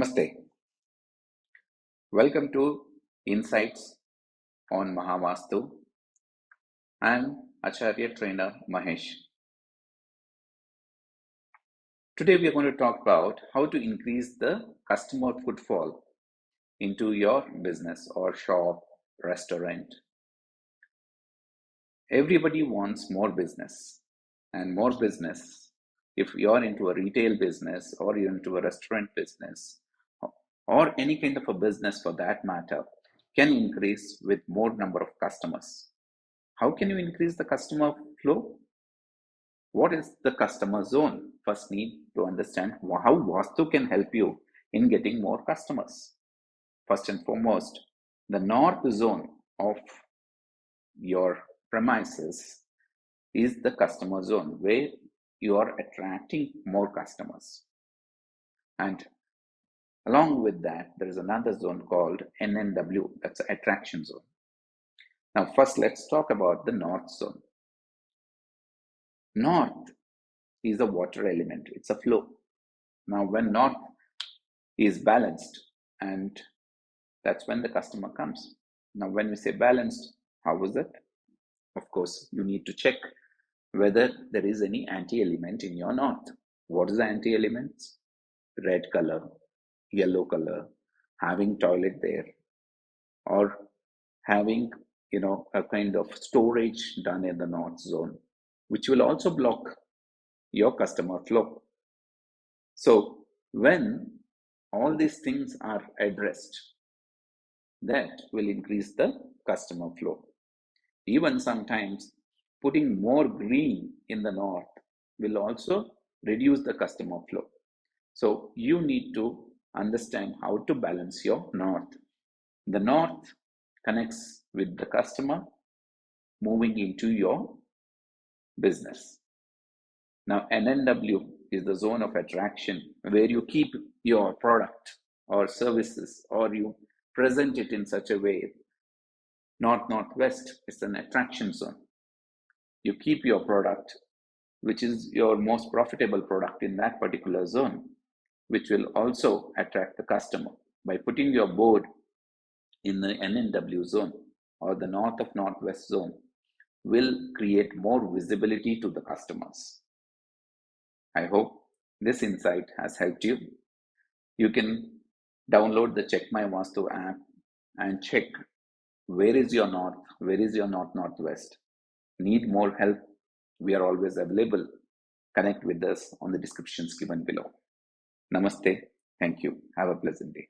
Namaste. Welcome to Insights on Mahavastu. I'm Acharya Trainer Mahesh. Today we are going to talk about how to increase the customer footfall into your business or shop, restaurant. Everybody wants more business, and more business, if you're into a retail business or you're into a restaurant business or any kind of a business for that matter, can increase with more number of customers. How can you increase the customer flow? What is the customer zone? First need to understand how Vastu can help you in getting more customers. First and foremost, the north zone of your premises is the customer zone where you are attracting more customers. And along with that, there is another zone called NNW, that's the attraction zone. Now, first let's talk about the north zone. North is a water element, it's a flow. Now, when north is balanced, and that's when the customer comes. Now, when we say balanced, how is it? Of course, you need to check whether there is any anti-element in your north. What is the anti-elements? Red color, yellow color, having toilet there, or having a kind of storage done in the north zone, which will also block your customer flow. So when all these things are addressed, that will increase the customer flow. Even sometimes putting more green in the north will also reduce the customer flow. So you need to understand how to balance your north. The north connects with the customer moving into your business. Now, NNW is the zone of attraction where you keep your product or services, or you present it in such a way. Northwest is an attraction zone. You keep your product, which is your most profitable product in that particular zone, which will also attract the customer. By putting your board in the NNW zone or the north of northwest zone will create more visibility to the customers. I hope this insight has helped you. You can download the Check My Vastu app and check where is your north, where is your northwest. Need more help? We are always available. Connect with us on the descriptions given below. Namaste. Thank you. Have a pleasant day.